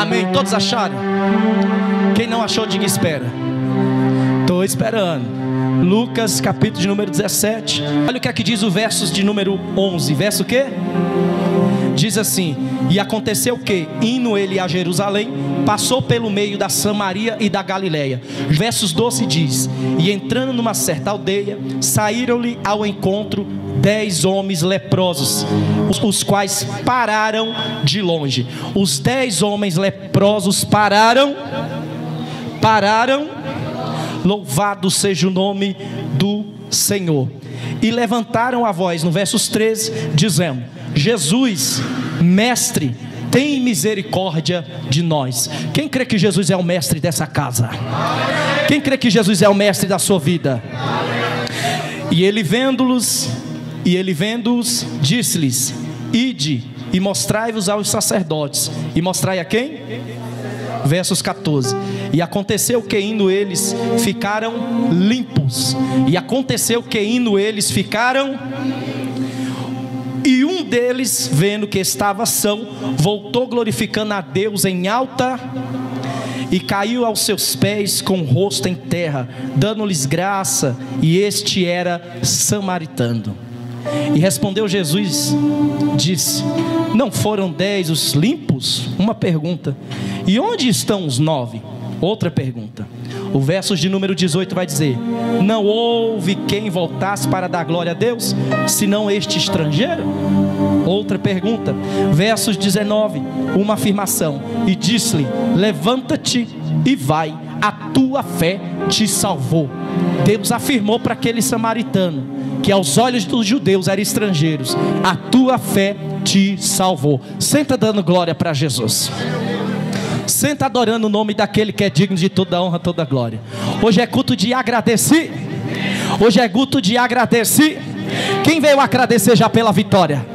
Amém? Todos acharam? Quem não achou, diga espera. Estou esperando. Lucas capítulo de número 17. Olha o que aqui diz o versos de número 11. Verso o quê? Diz assim: e aconteceu que, indo ele a Jerusalém, passou pelo meio da Samaria e da Galileia. Versos 12 diz: e entrando numa certa aldeia, saíram-lhe ao encontro 10 homens leprosos, os quais pararam de longe. Os 10 homens leprosos pararam. Louvado seja o nome do Senhor. E levantaram a voz, no versos 13, dizendo: Jesus, mestre, tem misericórdia de nós. Quem crê que Jesus é o mestre dessa casa? Quem crê que Jesus é o mestre da sua vida? E ele vendo-os, disse-lhes: ide e mostrai-vos aos sacerdotes. E mostrai a quem? Versos 14: e aconteceu que indo eles ficaram limpos. E aconteceu que indo eles ficaram. E um deles, vendo que estava são, voltou glorificando a Deus em alta, e caiu aos seus pés com o rosto em terra, dando-lhes graça. E este era samaritano. E respondeu Jesus, disse: não foram 10 os limpos? Uma pergunta. E onde estão os 9? Outra pergunta. O verso de número 18 vai dizer: não houve quem voltasse para dar glória a Deus, senão este estrangeiro? Outra pergunta. Versos 19, uma afirmação. E disse-lhe: levanta-te e vai, a tua fé te salvou. Deus afirmou para aquele samaritano, que aos olhos dos judeus eram estrangeiros: a tua fé te salvou. Senta dando glória para Jesus. Senta adorando o nome daquele que é digno de toda honra, toda glória. Hoje é culto de agradecer. Hoje é culto de agradecer. Quem veio agradecer já pela vitória?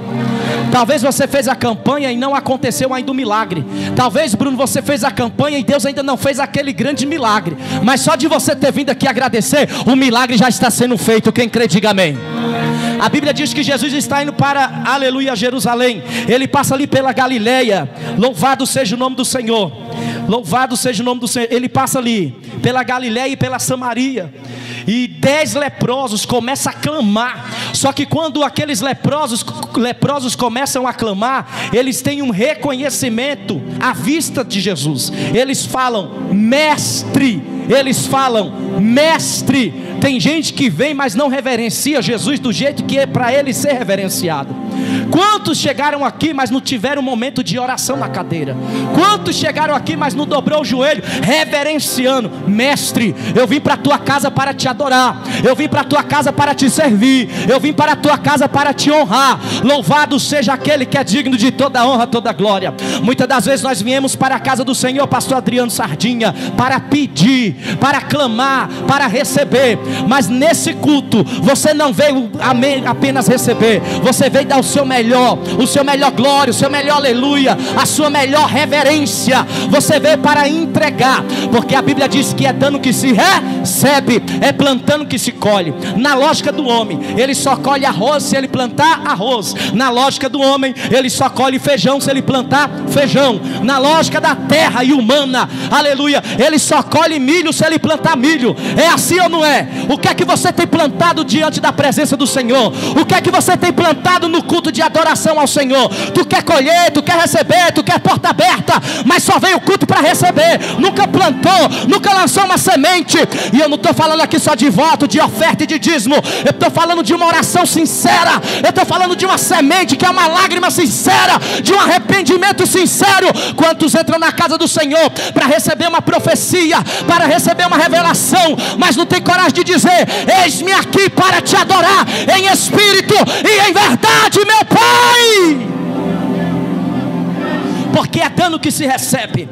Talvez você fez a campanha e não aconteceu ainda o milagre. Talvez, Bruno, você fez a campanha e Deus ainda não fez aquele grande milagre. Mas só de você ter vindo aqui agradecer, o milagre já está sendo feito. Quem crê, diga amém. A Bíblia diz que Jesus está indo para, aleluia, Jerusalém. Ele passa ali pela Galileia. Louvado seja o nome do Senhor. Louvado seja o nome do Senhor. Ele passa ali pela Galileia e pela Samaria. E 10 leprosos começam a clamar. Só que quando aqueles leprosos começam a clamar, eles têm um reconhecimento à vista de Jesus. Eles falam: mestre. Eles falam: mestre. Tem gente que vem, mas não reverencia Jesus do jeito que é para ele ser reverenciado. Quantos chegaram aqui, mas não tiveram um momento de oração na cadeira? Quantos chegaram aqui, mas não dobrou o joelho, reverenciando: mestre, eu vim para a tua casa para te adorar, eu vim para a tua casa para te servir, eu vim para a tua casa para te honrar. Louvado seja aquele que é digno de toda honra, toda glória. Muitas das vezes nós viemos para a casa do Senhor, pastor Adriano Sardinha, para pedir, para clamar, para receber. Mas nesse culto você não veio apenas receber, você veio dar o seu melhor glória, o seu melhor aleluia, a sua melhor reverência. Você veio para entregar, porque a Bíblia diz que é dando que se recebe, é plantando que se colhe. Na lógica do homem, ele só colhe arroz se ele plantar arroz. Na lógica do homem, ele só colhe feijão se ele plantar feijão. Na lógica da terra e humana, aleluia, ele só colhe milho se ele plantar milho. É assim ou não é? O que é que você tem plantado diante da presença do Senhor? O que é que você tem plantado no culto de adoração ao Senhor? Tu quer colher, tu quer receber, tu quer porta aberta, mas só veio o culto para receber. Nunca plantou, nunca lançou uma semente. E eu não estou falando aqui só de voto, de oferta e de dízimo. Eu estou falando de uma oração sincera. Eu estou falando de uma semente que é uma lágrima sincera, de um arrependimento sincero. Quantos entram na casa do Senhor para receber uma profecia, para receber uma revelação, mas não tem coragem de dizer: eis-me aqui para te adorar em espírito e em verdade, meu Pai. Porque é dando que se recebe.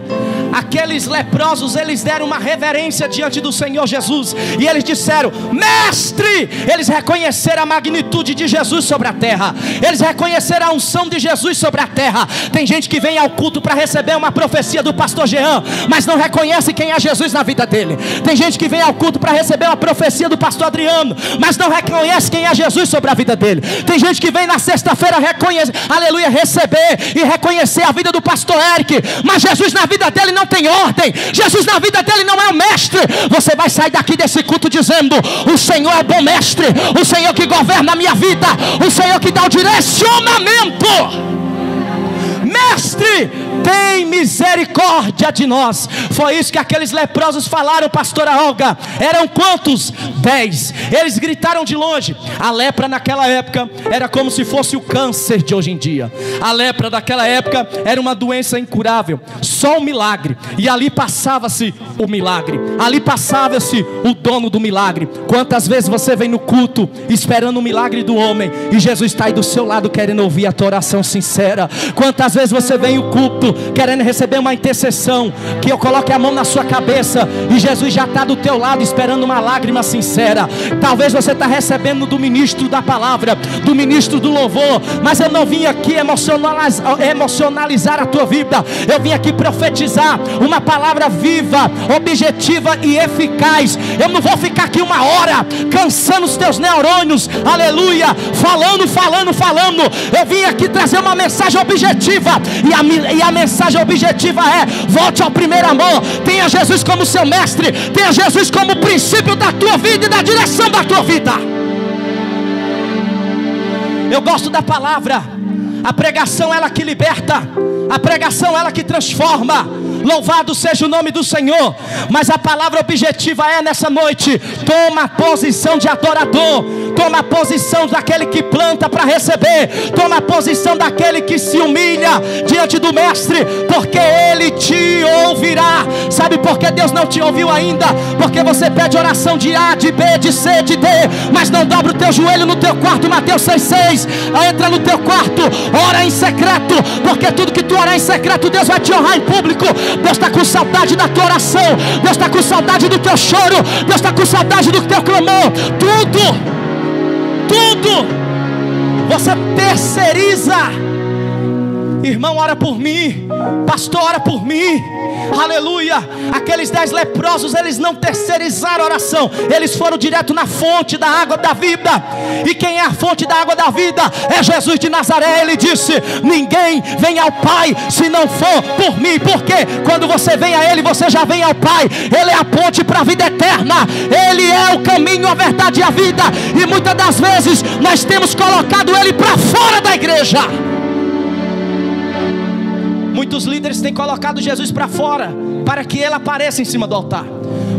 aqueles leprosos, eles deram uma reverência diante do Senhor Jesus, e eles disseram: mestre! Eles reconheceram a magnitude de Jesus sobre a terra, eles reconheceram a unção de Jesus sobre a terra. Tem gente que vem ao culto para receber uma profecia do pastor Jean, mas não reconhece quem é Jesus na vida dele. Tem gente que vem ao culto para receber uma profecia do pastor Adriano, mas não reconhece quem é Jesus sobre a vida dele. Tem gente que vem na sexta-feira aleluia, receber e reconhecer a vida do pastor Eric, mas Jesus na vida dele não tem ordem, Jesus na vida dele não é o mestre. Você vai sair daqui desse culto dizendo: o Senhor é o bom mestre, o Senhor que governa a minha vida, o Senhor que dá o direcionamento. Mestre, tem misericórdia de nós. Foi isso que aqueles leprosos falaram, pastora Olga. Eram quantos? 10. Eles gritaram de longe. A lepra naquela época era como se fosse o câncer de hoje em dia. A lepra daquela época era uma doença incurável, só um milagre, e ali passava-se o milagre, ali passava-se o dono do milagre. Quantas vezes você vem no culto esperando o milagre do homem, e Jesus está aí do seu lado querendo ouvir a tua oração sincera? Quantas vezes você vem no culto querendo receber uma intercessão, que eu coloque a mão na sua cabeça, e Jesus já está do teu lado esperando uma lágrima sincera? Talvez você está recebendo do ministro da palavra, do ministro do louvor, mas eu não vim aqui emocionalizar a tua vida. Eu vim aqui profetizar uma palavra viva, objetiva e eficaz. Eu não vou ficar aqui uma hora cansando os teus neurônios, aleluia, falando. Eu vim aqui trazer uma mensagem objetiva, e a mensagem objetiva é: volte ao primeiro amor. Tenha Jesus como seu mestre, tenha Jesus como o princípio da tua vida e da direção da tua vida. Eu gosto da palavra. A pregação ela que liberta, a pregação ela que transforma. Louvado seja o nome do Senhor. Mas a palavra objetiva é nessa noite: toma a posição de adorador, toma a posição daquele que planta para receber, toma a posição daquele que se humilha diante do mestre, porque ele te ouvirá. Sabe por que Deus não te ouviu ainda? Porque você pede oração de A, de B, de C, de D, mas não dobra o teu joelho no teu quarto. Mateus 6,6. Entra no teu quarto, ora em secreto, porque tudo que tu orar em secreto, Deus vai te honrar em público. Deus está com saudade da tua oração, Deus está com saudade do teu choro, Deus está com saudade do teu clamor. Tudo você terceiriza. Irmão, ora por mim, pastor, ora por mim, aleluia. Aqueles 10 leprosos, eles não terceirizaram a oração, eles foram direto na fonte da água da vida. E quem é a fonte da água da vida? É Jesus de Nazaré. Ele disse: ninguém vem ao Pai se não for por mim. Porque quando você vem a Ele, você já vem ao Pai. Ele é a ponte para a vida eterna, Ele é o caminho, a verdade e a vida. E muitas das vezes nós temos colocado Ele para fora da igreja. Muitos líderes têm colocado Jesus para fora, para que Ele apareça em cima do altar.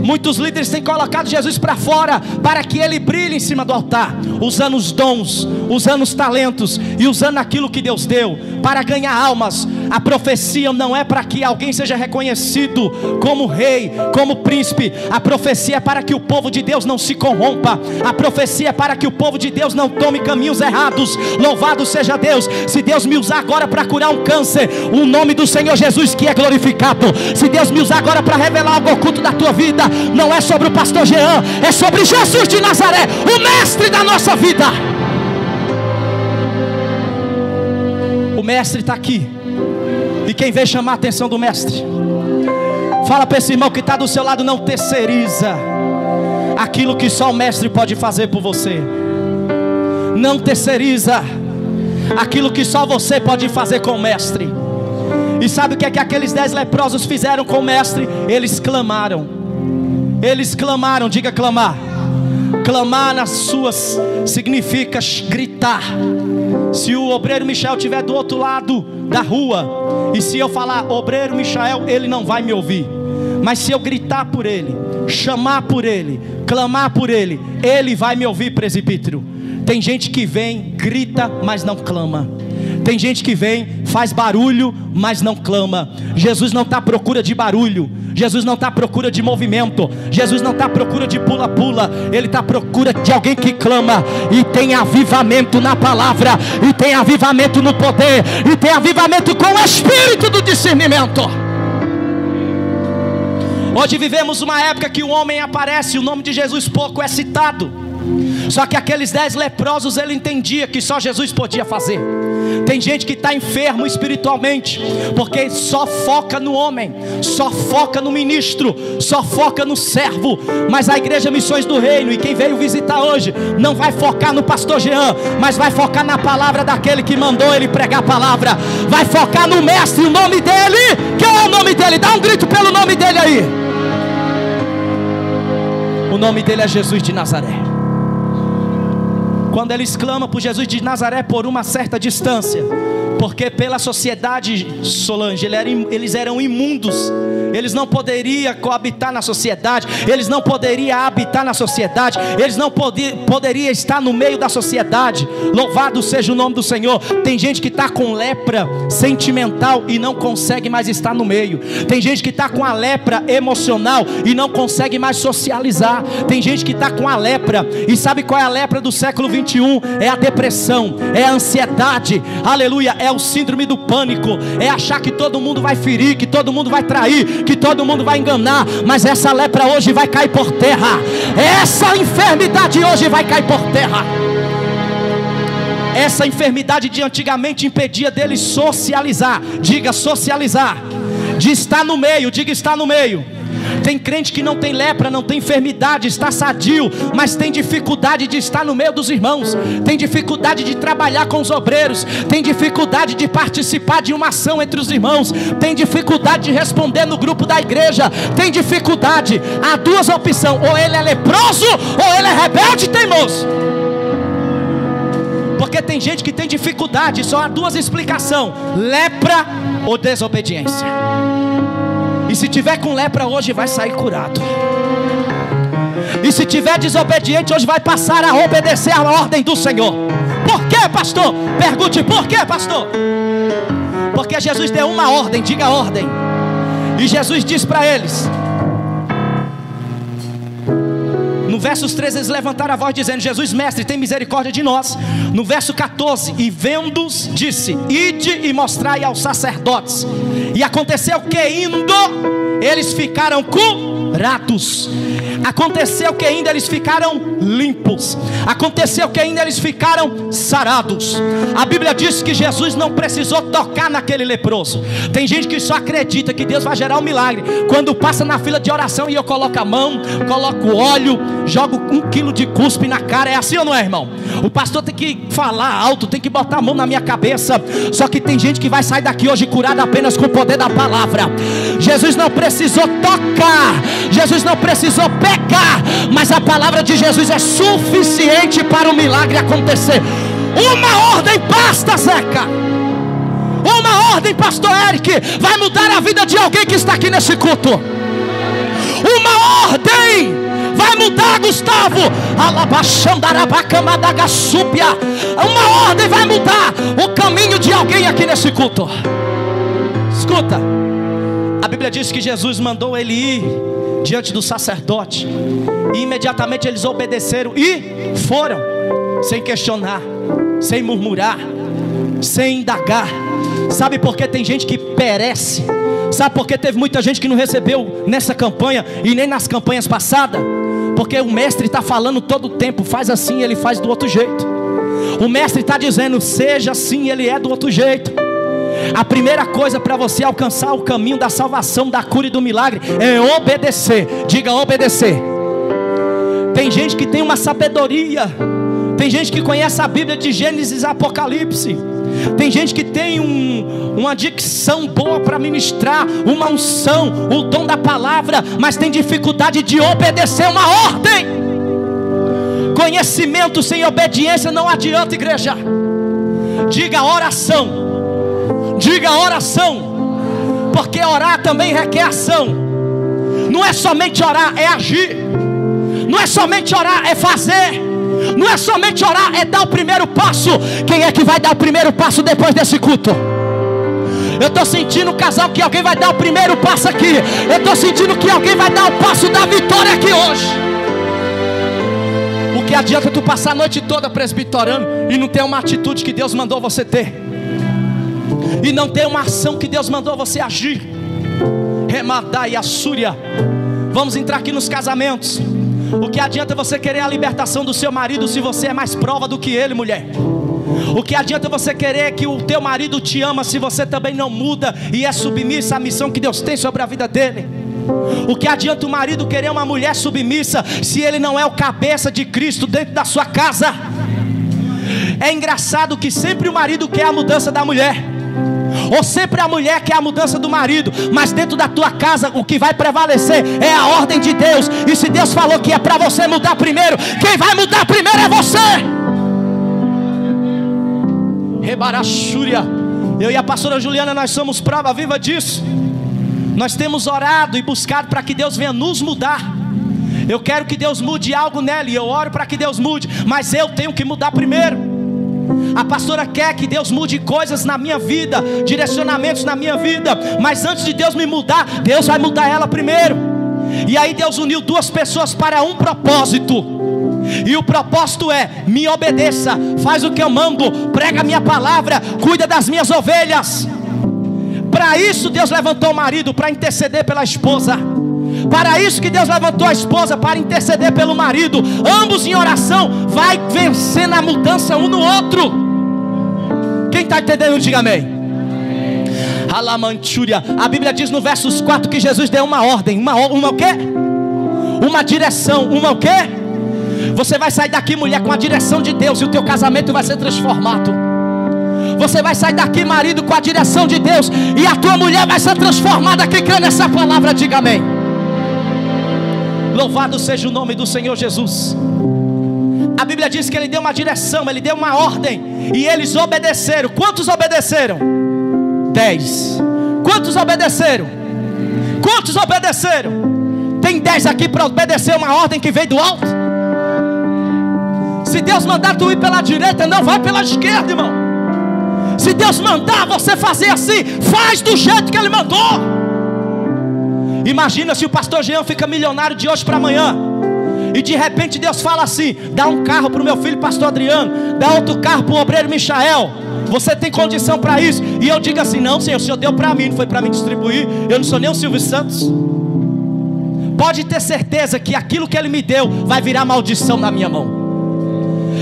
Muitos líderes têm colocado Jesus para fora, para que Ele brilhe em cima do altar, usando os dons, usando os talentos e usando aquilo que Deus deu para ganhar almas. A profecia não é para que alguém seja reconhecido como rei, como príncipe. A profecia é para que o povo de Deus não se corrompa. A profecia é para que o povo de Deus não tome caminhos errados. Louvado seja Deus. Se Deus me usar agora para curar um câncer, o nome do Senhor Jesus que é glorificado. Se Deus me usar agora para revelar algo oculto da tua vida, não é sobre o pastor Jean, é sobre Jesus de Nazaré, o mestre da nossa vida. O mestre está aqui, e quem veio chamar a atenção do mestre, fala para esse irmão que está do seu lado: não terceiriza aquilo que só o mestre pode fazer por você. Não terceiriza aquilo que só você pode fazer com o mestre. E sabe o que é que aqueles 10 leprosos fizeram com o mestre? Eles clamaram. Eles clamaram, diga clamar. Clamar nas suas significa gritar. Se o obreiro Michael estiver do outro lado da rua, e se eu falar obreiro Michael, ele não vai me ouvir. Mas se eu gritar por ele, chamar por ele, clamar por ele, ele vai me ouvir, presbítero. Tem gente que vem, grita, mas não clama. Tem gente que vem, faz barulho, mas não clama. Jesus não está à procura de barulho, Jesus não está à procura de movimento, Jesus não está à procura de pula-pula. Ele está à procura de alguém que clama, e tem avivamento na palavra, e tem avivamento no poder, e tem avivamento com o espírito do discernimento. Hoje vivemos uma época que o homem aparece, o nome de Jesus pouco é citado. Só que aqueles 10 leprosos, ele entendia que só Jesus podia fazer. Tem gente que está enfermo espiritualmente, porque só foca no homem, só foca no ministro, só foca no servo. Mas a Igreja Missões do Reino, e quem veio visitar hoje, não vai focar no pastor Jean, mas vai focar na palavra daquele que mandou ele pregar a palavra. Vai focar no mestre, o nome dele. Qual é o nome dele? Dá um grito pelo nome dele aí. O nome dele é Jesus de Nazaré. Quando eles clamam por Jesus de Nazaré por uma certa distância, porque pela sociedade, Solange, eles eram imundos. Eles não poderiam coabitar na sociedade, eles não poderiam habitar na sociedade, eles não poderiam estar no meio da sociedade. Louvado seja o nome do Senhor. Tem gente que está com lepra sentimental e não consegue mais estar no meio. Tem gente que está com a lepra emocional e não consegue mais socializar. Tem gente que está com a lepra, e sabe qual é a lepra do século 21? É a depressão, é a ansiedade, aleluia, é o síndrome do pânico, é achar que todo mundo vai ferir, que todo mundo vai trair, que todo mundo vai enganar. Mas essa lepra hoje vai cair por terra. Essa enfermidade hoje vai cair por terra. Essa enfermidade de antigamente impedia dele socializar. Diga socializar. De estar no meio, diga estar no meio. Tem crente que não tem lepra, não tem enfermidade, está sadio, mas tem dificuldade de estar no meio dos irmãos, tem dificuldade de trabalhar com os obreiros, tem dificuldade de participar de uma ação entre os irmãos, tem dificuldade de responder no grupo da igreja, tem dificuldade. Há duas opções: ou ele é leproso, ou ele é rebelde e teimoso. Porque tem gente que tem dificuldade, só há duas explicações: lepra ou desobediência. E se tiver com lepra hoje vai sair curado. E se tiver desobediente hoje vai passar a obedecer a ordem do Senhor. Por quê, pastor? Pergunte: por quê, pastor? Porque Jesus deu uma ordem, diga ordem. E Jesus diz para eles, no versos 13, eles levantaram a voz dizendo: Jesus, mestre, tem misericórdia de nós. No verso 14, e vendo-os, disse: ide e mostrai aos sacerdotes. E aconteceu que indo, eles ficaram curados. Aconteceu que ainda eles ficaram limpos. Aconteceu que ainda eles ficaram sarados. A Bíblia diz que Jesus não precisou tocar naquele leproso. Tem gente que só acredita que Deus vai gerar um milagre quando passa na fila de oração e eu coloco a mão, coloco óleo, jogo 1 quilo de cuspe na cara. É assim ou não é, irmão? O pastor tem que falar alto, tem que botar a mão na minha cabeça. Só que tem gente que vai sair daqui hoje curada apenas com o poder da palavra. Jesus não precisou tocar, Jesus não precisou pegar, mas a palavra de Jesus é suficiente para o milagre acontecer. Uma ordem basta, Zeca. Uma ordem, pastor Eric, vai mudar a vida de alguém que está aqui nesse culto. Uma ordem vai mudar, Gustavo. Uma ordem vai mudar o caminho de alguém aqui nesse culto. Escuta, a Bíblia diz que Jesus mandou ele ir diante do sacerdote, e imediatamente eles obedeceram e foram, sem questionar, sem murmurar, sem indagar. Sabe por que tem gente que perece? Sabe por que teve muita gente que não recebeu nessa campanha e nem nas campanhas passadas? Porque o mestre está falando todo o tempo: faz assim, ele faz do outro jeito. O mestre está dizendo: seja assim, ele é do outro jeito. A primeira coisa para você alcançar o caminho da salvação, da cura e do milagre é obedecer. Diga obedecer. Tem gente que tem uma sabedoria, tem gente que conhece a Bíblia de Gênesis a Apocalipse, tem gente que tem uma dicção boa para ministrar, uma unção, o dom da palavra, mas tem dificuldade de obedecer uma ordem. Conhecimento sem obediência não adianta, igreja. Diga oração. Diga oração, porque orar também requer ação. Não é somente orar, é agir. Não é somente orar, é fazer. Não é somente orar, é dar o primeiro passo. Quem é que vai dar o primeiro passo depois desse culto? Eu estou sentindo, casal, que alguém vai dar o primeiro passo aqui. Eu estou sentindo que alguém vai dar o passo da vitória aqui hoje. O que adianta tu passar a noite toda presbitorando e não ter uma atitude que Deus mandou você ter, e não ter uma ação que Deus mandou você agir? Remadai a Súria. Vamos entrar aqui nos casamentos. O que adianta você querer a libertação do seu marido se você é mais prova do que ele, mulher? O que adianta você querer que o teu marido te ama se você também não muda e é submissa à missão que Deus tem sobre a vida dele? O que adianta o marido querer uma mulher submissa se ele não é o cabeça de Cristo dentro da sua casa? É engraçado que sempre o marido quer a mudança da mulher, ou sempre a mulher quer a mudança do marido, mas dentro da tua casa o que vai prevalecer é a ordem de Deus. E se Deus falou que é para você mudar primeiro, quem vai mudar primeiro é você. Rebarachúria. Eu e a pastora Juliana, nós somos prova viva disso. Nós temos orado e buscado para que Deus venha nos mudar. Eu quero que Deus mude algo nela, e eu oro para que Deus mude, mas eu tenho que mudar primeiro. A pastora quer que Deus mude coisas na minha vida, direcionamentos na minha vida, mas antes de Deus me mudar, Deus vai mudar ela primeiro. E aí Deus uniu duas pessoas para um propósito, e o propósito é: me obedeça, faz o que eu mando, prega a minha palavra, cuida das minhas ovelhas. Para isso Deus levantou o marido, para interceder pela esposa. Para isso que Deus levantou a esposa, para interceder pelo marido. Ambos em oração, vai vencendo a mudança um no outro. Quem está entendendo, diga amém. Alamanchúria. A Bíblia diz no versos 4 que Jesus deu uma ordem. Uma o quê? Uma direção. Uma o quê? Você vai sair daqui, mulher, com a direção de Deus, e o teu casamento vai ser transformado. Você vai sair daqui, marido, com a direção de Deus, e a tua mulher vai ser transformada. Quem crê nessa palavra, diga amém. Louvado seja o nome do Senhor Jesus. A Bíblia diz que Ele deu uma direção, Ele deu uma ordem, e eles obedeceram. Quantos obedeceram? 10. Quantos obedeceram? Quantos obedeceram? Tem 10 aqui para obedecer uma ordem que veio do alto? Se Deus mandar tu ir pela direita, não vai pela esquerda, irmão. Se Deus mandar você fazer assim, faz do jeito que Ele mandou. Imagina se o pastor Jean fica milionário de hoje para amanhã, e de repente Deus fala assim: dá um carro para o meu filho pastor Adriano, dá outro carro para o obreiro Michael, você tem condição para isso? E eu digo assim: não, Senhor, o Senhor deu para mim, não foi para mim distribuir, eu não sou nem o Silvio Santos. Pode ter certeza que aquilo que Ele me deu vai virar maldição na minha mão.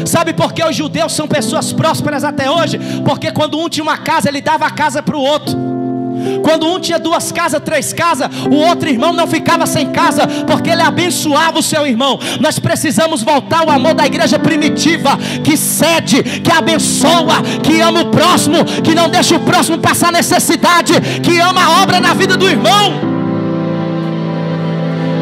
Sabe por que os judeus são pessoas prósperas até hoje? Porque quando um tinha uma casa, ele dava a casa para o outro. Quando um tinha 2 casas, 3 casas, o outro irmão não ficava sem casa, porque ele abençoava o seu irmão. Nós precisamos voltar ao amor da igreja primitiva, que cede, que abençoa, que ama o próximo, que não deixa o próximo passar necessidade, que ama a obra na vida do irmão.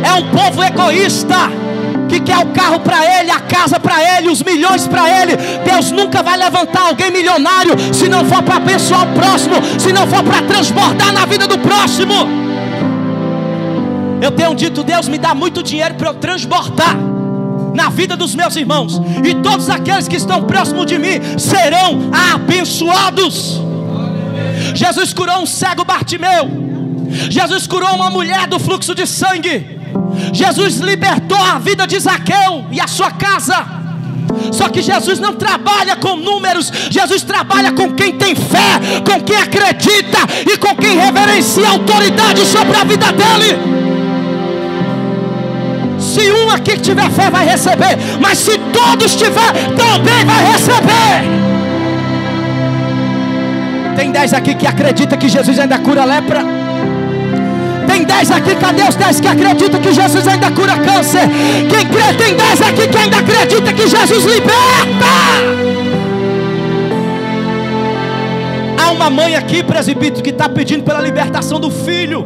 É um povo egoísta, que quer o carro para ele, a casa para ele, os milhões para ele. Deus nunca vai levantar alguém milionário se não for para abençoar o próximo, se não for para transbordar na vida do próximo. Eu tenho dito: Deus me dá muito dinheiro para eu transbordar na vida dos meus irmãos, e todos aqueles que estão próximos de mim serão abençoados. Jesus curou um cego Bartimeu, Jesus curou uma mulher do fluxo de sangue, Jesus libertou a vida de Zaqueu e a sua casa. Só que Jesus não trabalha com números, Jesus trabalha com quem tem fé, com quem acredita e com quem reverencia a autoridade sobre a vida dele. Se um aqui que tiver fé vai receber, mas se todos tiver, também vai receber. Tem 10 aqui que acredita que Jesus ainda cura lepra? Tem 10 aqui, cadê os 10 que acreditam que Jesus ainda cura câncer? Quem crê, tem 10 aqui que ainda acredita que Jesus liberta. Há uma mãe aqui, presbítero, que está pedindo pela libertação do filho.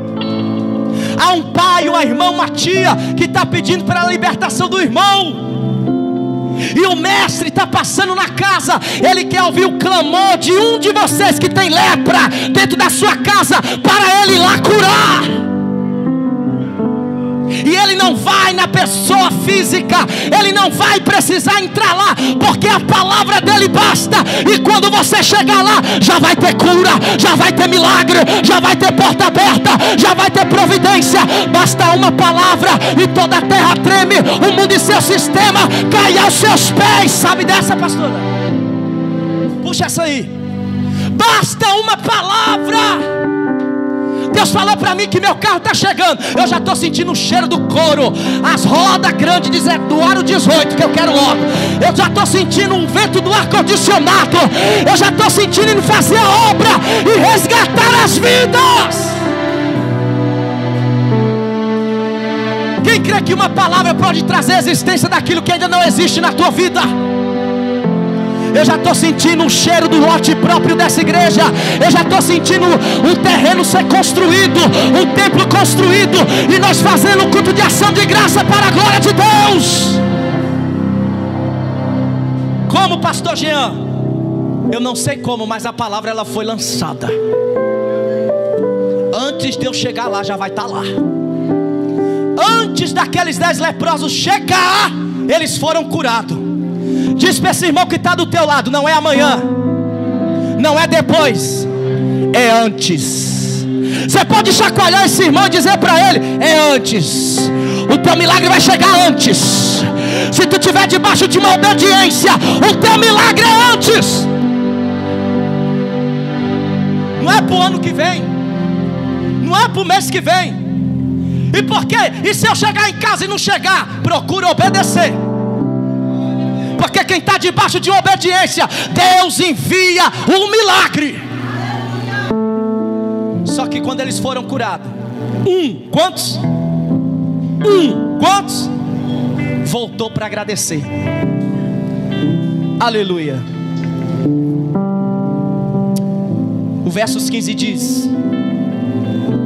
Há um pai, uma irmã, uma tia que está pedindo pela libertação do irmão. E o mestre está passando na casa, ele quer ouvir o clamor de um de vocês que tem lepra dentro da sua casa, para ele ir lá curar. E ele não vai na pessoa física, ele não vai precisar entrar lá, porque a palavra dele basta. E quando você chegar lá, já vai ter cura, já vai ter milagre, já vai ter porta aberta, já vai ter providência. Basta uma palavra e toda a terra treme, o mundo e seu sistema cai aos seus pés. Sabe dessa, pastora? Puxa essa aí. Basta uma palavra. Deus falou para mim que meu carro está chegando. Eu já estou sentindo o cheiro do couro, as rodas grandes do aro 18 que eu quero logo. Eu já estou sentindo o vento do ar-condicionado. Eu já estou sentindo ele fazer a obra e resgatar as vidas. Quem crê que uma palavra pode trazer a existência daquilo que ainda não existe na tua vida? Eu já estou sentindo o cheiro do lote próprio dessa igreja. Eu já estou sentindo o terreno ser construído, o templo construído, e nós fazendo um culto de ação de graça para a glória de Deus. Como, pastor Jean? Eu não sei como, mas a palavra ela foi lançada. Antes de eu chegar lá, já vai estar lá. Antes daqueles 10 leprosos chegar, eles foram curados. Diz para esse irmão que está do teu lado: não é amanhã, não é depois, é antes. Você pode chacoalhar esse irmão e dizer para ele: é antes. O teu milagre vai chegar antes. Se tu estiver debaixo de uma obediência, o teu milagre é antes. Não é para o ano que vem, não é para o mês que vem. E por quê? E se eu chegar em casa e não chegar? Procura obedecer. Porque quem está debaixo de obediência, Deus envia um milagre. Só que quando eles foram curados, quantos? Quantos? Voltou para agradecer. Aleluia. O versos 15 diz: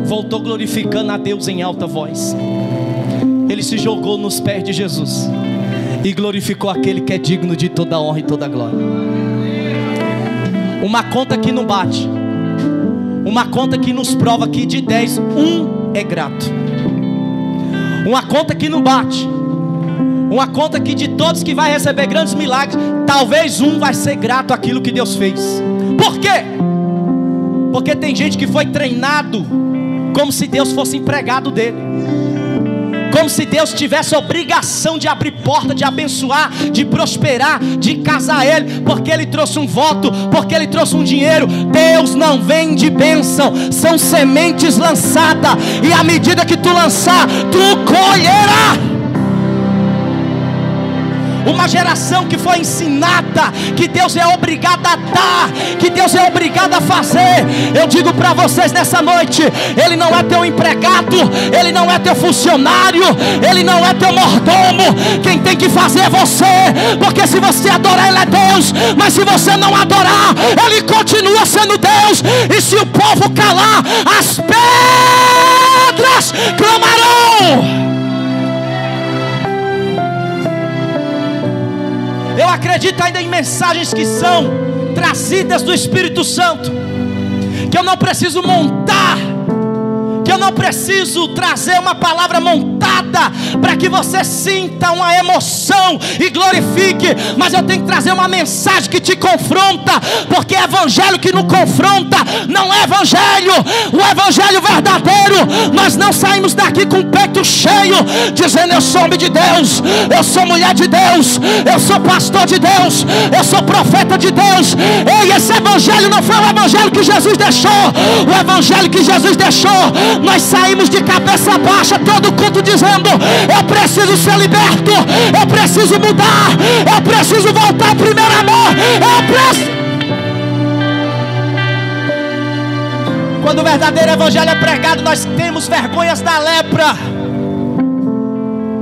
voltou glorificando a Deus em alta voz. Ele se jogou nos pés de Jesus e glorificou aquele que é digno de toda honra e toda glória. Uma conta que não bate, uma conta que nos prova que de 10, é grato. Uma conta que não bate, uma conta que de todos que vai receber grandes milagres, talvez vai ser grato àquilo que Deus fez. Por quê? Porque tem gente que foi treinado como se Deus fosse empregado dele, como se Deus tivesse a obrigação de abrir porta, de abençoar, de prosperar, de casar ele, porque ele trouxe um voto, porque ele trouxe um dinheiro. Deus não vende bênção, são sementes lançadas, e à medida que tu lançar, tu colherá. Uma geração que foi ensinada que Deus é obrigado a dar, que Deus é obrigado a fazer. Eu digo para vocês nessa noite: Ele não é teu empregado, Ele não é teu funcionário, Ele não é teu mordomo. Quem tem que fazer é você. Porque se você adorar, Ele é Deus, mas se você não adorar, Ele continua sendo Deus. E se o povo calar, as pedras clamarão. Eu acredito ainda em mensagens que são trazidas do Espírito Santo, que eu não preciso montar, que eu não preciso trazer uma palavra montada para que você sinta uma emoção e glorifique, mas eu tenho que trazer uma mensagem que te confronta, porque evangelho que não confronta não é evangelho. O evangelho verdadeiro, nós não saímos daqui com o peito cheio, dizendo: eu sou homem de Deus, eu sou mulher de Deus, eu sou pastor de Deus, eu sou profeta de Deus. Ei, esse evangelho não foi o evangelho que Jesus deixou. O evangelho que Jesus deixou, nós saímos de cabeça baixa todo culto dizendo: eu preciso ser liberto, eu preciso mudar, eu preciso voltar ao primeiro amor, eu preciso. Quando o verdadeiro evangelho é pregado, nós temos vergonhas da lepra.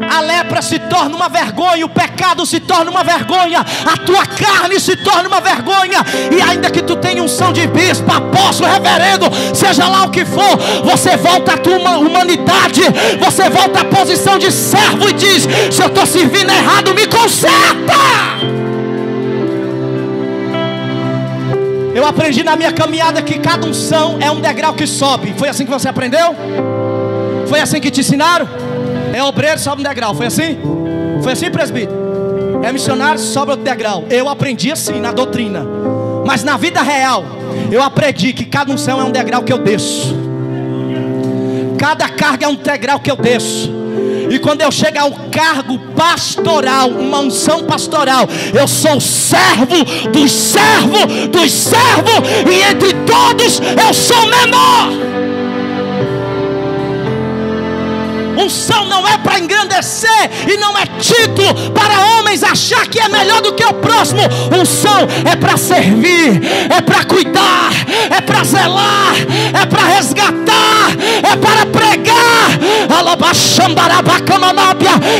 A lepra se torna uma vergonha, o pecado se torna uma vergonha, a tua carne se torna uma vergonha. E ainda que tu tenha unção de bispo, apóstolo, reverendo, seja lá o que for, você volta à tua humanidade, você volta à posição de servo e diz: se eu estou servindo errado, me conserta. Eu aprendi na minha caminhada que cada unção é um degrau que sobe. Foi assim que você aprendeu? Foi assim que te ensinaram? É obreiro, sobe um degrau. Foi assim? Foi assim, presbítero? É missionário, sobe outro degrau. Eu aprendi assim na doutrina, mas na vida real eu aprendi que cada unção é um degrau que eu desço, cada carga é um degrau que eu desço. E quando eu chego ao cargo pastoral, uma unção pastoral, eu sou servo dos servos dos servos, e entre todos eu sou menor. unção não é para engrandecer e não é título para homens achar que é melhor do que o próximo. Unção é para servir, é para cuidar, é para zelar, é para resgatar, é para pregar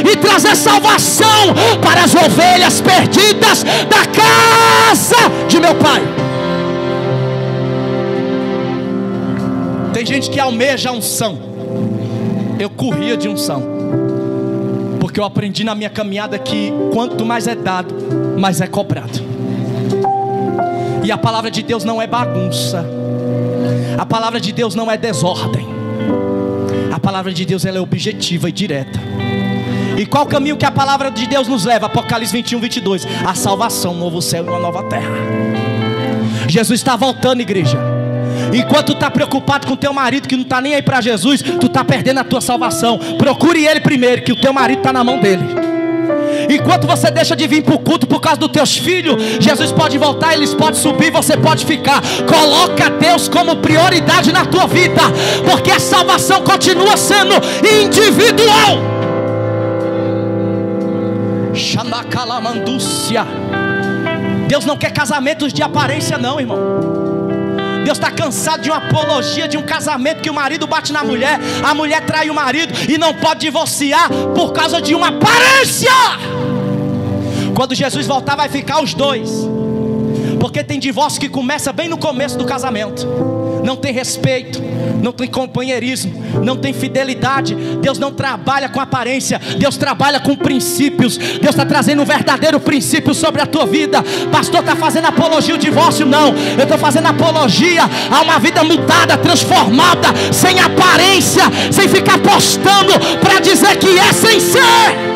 e trazer salvação para as ovelhas perdidas da casa de meu pai. Tem gente que almeja a unção. Eu corria de unção, porque eu aprendi na minha caminhada que quanto mais é dado, mais é cobrado. E a palavra de Deus não é bagunça. A palavra de Deus não é desordem. A palavra de Deus ela é objetiva e direta. E qual o caminho que a palavra de Deus nos leva? Apocalipse 21, 22. A salvação, um novo céu e uma nova terra. Jesus está voltando, igreja. Enquanto tu está preocupado com teu marido que não está nem aí para Jesus, tu está perdendo a tua salvação. Procure ele primeiro, que o teu marido está na mão dele. Enquanto você deixa de vir para o culto por causa dos teus filhos, Jesus pode voltar, eles podem subir, você pode ficar. Coloca Deus como prioridade na tua vida, porque a salvação continua sendo individual. Deus não quer casamentos de aparência não, irmão. Deus está cansado de uma apologia de um casamento que o marido bate na mulher, a mulher trai o marido e não pode divorciar por causa de uma aparência. Quando Jesus voltar vai ficar os dois, porque tem divórcio que começa bem no começo do casamento. Não tem respeito, não tem companheirismo, não tem fidelidade. Deus não trabalha com aparência, Deus trabalha com princípios. Deus está trazendo um verdadeiro princípio sobre a tua vida. Pastor, está fazendo apologia ao divórcio? Não, eu estou fazendo apologia a uma vida mudada, transformada, sem aparência, sem ficar postando para dizer que é sem ser.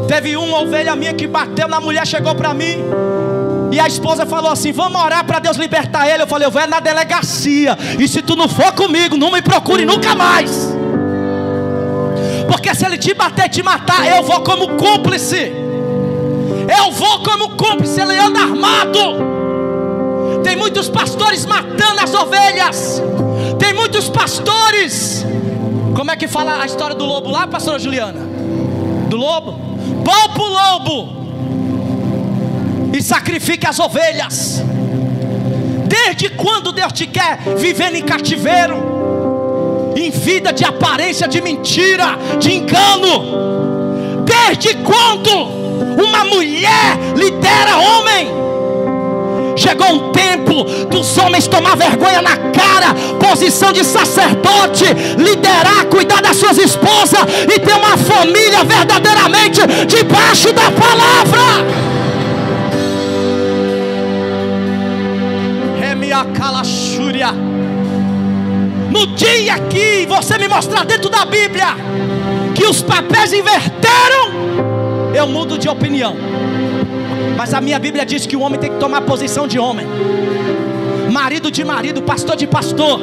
Teve uma ovelha minha que bateu na mulher, chegou para mim e a esposa falou assim: vamos orar para Deus libertar ele. Eu falei: eu vou na delegacia, e se tu não for comigo, não me procure nunca mais, porque se ele te bater e te matar, eu vou como cúmplice. Eu vou como cúmplice, ele anda armado. Tem muitos pastores matando as ovelhas. Tem muitos pastores. Como é que fala a história do lobo lá, pastora Juliana? Do lobo? Poupa o lobo e sacrifique as ovelhas. Desde quando Deus te quer vivendo em cativeiro, em vida de aparência, de mentira, de engano? Desde quando uma mulher lidera homem? Chegou um tempo dos homens tomar vergonha na cara, posição de sacerdote, liderar, cuidar das suas esposas e ter uma família verdadeiramente debaixo da palavra. No dia que você me mostrar dentro da Bíblia que os papéis inverteram, eu mudo de opinião. Mas a minha Bíblia diz que o homem tem que tomar posição de homem, marido de marido, pastor de pastor.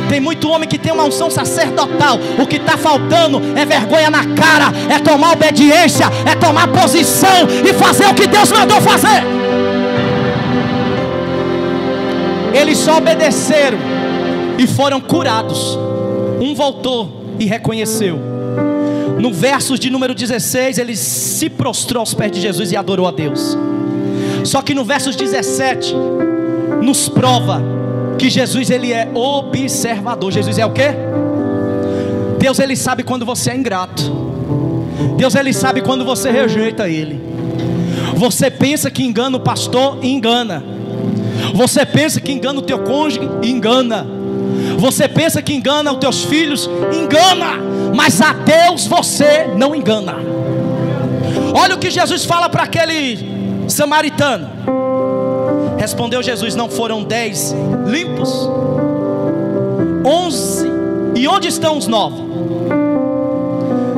Tem muito homem que tem uma unção sacerdotal. O que está faltando é vergonha na cara, é tomar obediência, é tomar posição e fazer o que Deus mandou fazer. Eles só obedeceram e foram curados. Um voltou e reconheceu. No verso de número 16, ele se prostrou aos pés de Jesus e adorou a Deus. Só que no verso 17 nos prova que Jesus ele é observador. Jesus é o quê? Deus ele sabe quando você é ingrato. Deus ele sabe quando você rejeita ele. Você pensa que engana o pastor? Engana. Você pensa que engana o teu cônjuge? Engana. Você pensa que engana os teus filhos? Engana. Mas a Deus você não engana. Olha o que Jesus fala para aquele samaritano. Respondeu Jesus: não foram 10 limpos? 11. E onde estão os 9?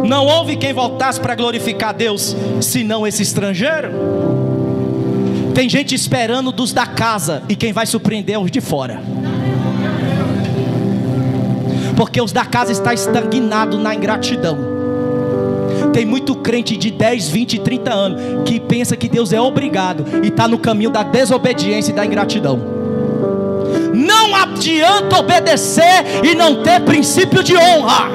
Não houve quem voltasse para glorificar a Deus, senão esse estrangeiro. Tem gente esperando dos da casa, e quem vai surpreender é os de fora. Porque os da casa estão estagnados na ingratidão. Tem muito crente de 10, 20, 30 anos que pensa que Deus é obrigado e está no caminho da desobediência e da ingratidão. Não adianta obedecer e não ter princípio de honra.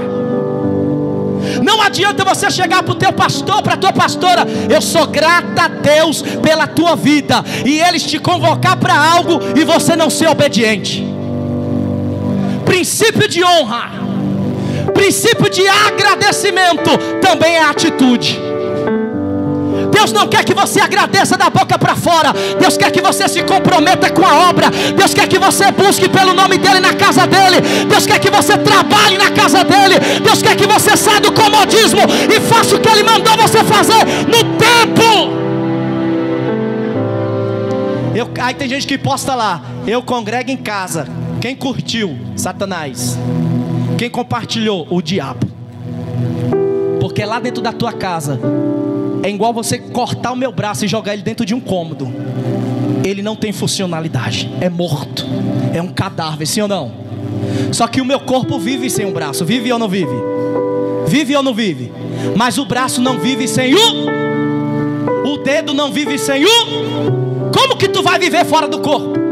Não adianta você chegar para o teu pastor, para a tua pastora: eu sou grata a Deus pela tua vida, e eles te convocar para algo e você não ser obediente. Princípio de honra, princípio de agradecimento também é atitude. Deus não quer que você agradeça da boca para fora. Deus quer que você se comprometa com a obra. Deus quer que você busque pelo nome dEle na casa dEle. Deus quer que você trabalhe na casa dEle. Deus quer que você saia do comodismo e faça o que Ele mandou você fazer no tempo. Aí tem gente que posta lá: eu congrego em casa. Quem curtiu? Satanás. Quem compartilhou? O diabo. Porque lá dentro da tua casa é igual você cortar o meu braço e jogar ele dentro de um cômodo. Ele não tem funcionalidade, é morto, é um cadáver, sim ou não? Só que o meu corpo vive sem um braço. Vive ou não vive? Vive ou não vive? Mas o braço não vive sem o dedo não vive sem Como que tu vai viver fora do corpo?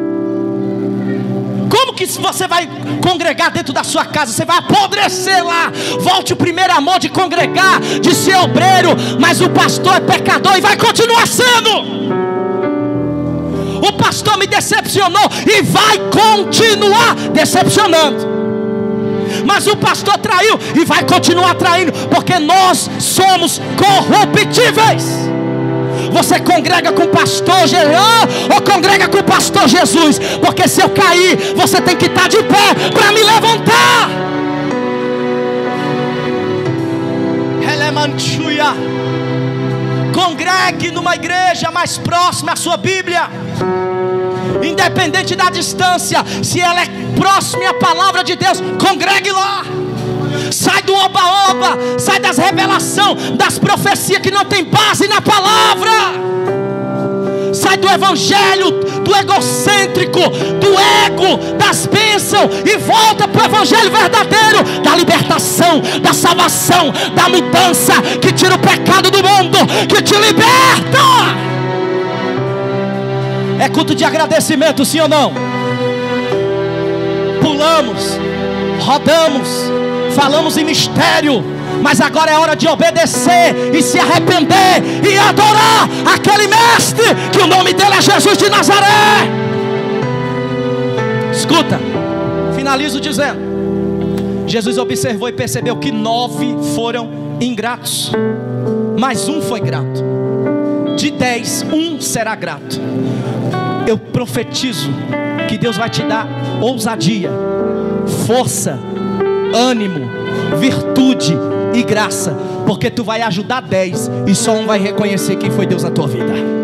Como que você vai congregar dentro da sua casa? Você vai apodrecer lá. Volte o primeiro amor de congregar, de ser obreiro. Mas o pastor é pecador e vai continuar sendo. O pastor me decepcionou e vai continuar decepcionando. Mas o pastor traiu e vai continuar traindo, porque nós somos corruptíveis. Você congrega com o pastor Jean ou congrega com o pastor Jesus? Porque se eu cair, você tem que estar de pé para me levantar. Congregue numa igreja mais próxima à sua Bíblia, independente da distância. Se ela é próxima à palavra de Deus, congregue lá. Sai do oba-oba, sai das revelações, das profecias que não tem base na palavra. Sai do evangelho, do egocêntrico, do ego, das bênçãos, e volta para o evangelho verdadeiro, da libertação, da salvação, da mudança, que tira o pecado do mundo, que te liberta. É culto de agradecimento, sim ou não? Pulamos, rodamos, falamos em mistério, mas agora é hora de obedecer e se arrepender e adorar aquele mestre, que o nome dele é Jesus de Nazaré. Escuta, finalizo dizendo: Jesus observou e percebeu que 9 foram ingratos, mas um foi grato. De 10, um será grato. Eu profetizo que Deus vai te dar ousadia, força, ânimo, virtude e graça, porque tu vai ajudar 10 e só um vai reconhecer quem foi Deus na tua vida.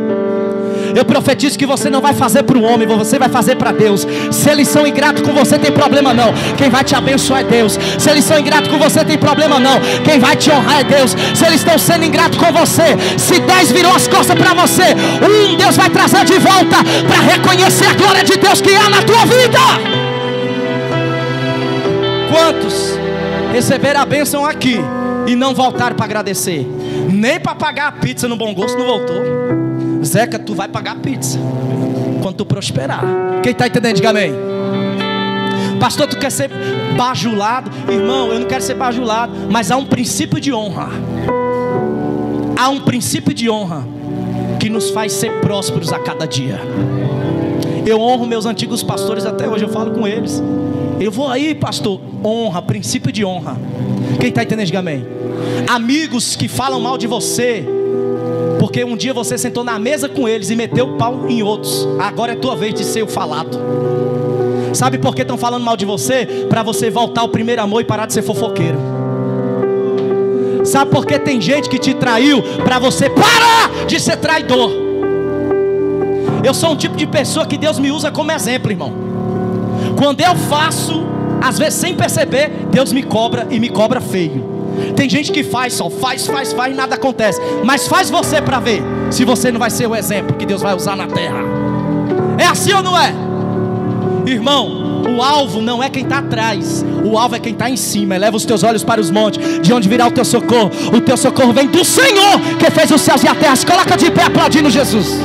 Eu profetizo que você não vai fazer para o homem, você vai fazer para Deus. Se eles são ingratos com você, tem problema não. Quem vai te abençoar é Deus. Se eles são ingratos com você, tem problema não. Quem vai te honrar é Deus. Se eles estão sendo ingratos com você, se 10 virou as costas para você, Deus vai trazer de volta para reconhecer a glória de Deus que há na tua vida. Quantos receberam a bênção aqui e não voltaram para agradecer? Nem para pagar a pizza no Bom Gosto não voltou. Zeca, tu vai pagar a pizza quando tu prosperar. Quem está entendendo, diga amém. Pastor, tu quer ser bajulado? Irmão, eu não quero ser bajulado, mas há um princípio de honra. Há um princípio de honra que nos faz ser prósperos a cada dia. Eu honro meus antigos pastores, até hoje eu falo com eles. Eu vou aí, pastor. Honra, princípio de honra. Quem está entendendo, diga amém. Amigos que falam mal de você porque um dia você sentou na mesa com eles e meteu o pau em outros. Agora é tua vez de ser o falado. Sabe por que estão falando mal de você? Para você voltar ao primeiro amor e parar de ser fofoqueiro. Sabe por que tem gente que te traiu? Para você parar de ser traidor. Eu sou um tipo de pessoa que Deus me usa como exemplo, irmão. Quando eu faço, às vezes sem perceber, Deus me cobra e me cobra feio. Tem gente que faz e nada acontece. Mas faz você para ver se você não vai ser o exemplo que Deus vai usar na terra. É assim ou não é? Irmão, o alvo não é quem está atrás, o alvo é quem está em cima. Eleva os teus olhos para os montes, de onde virá o teu socorro. O teu socorro vem do Senhor, que fez os céus e a terra. Se coloca de pé aplaudindo Jesus.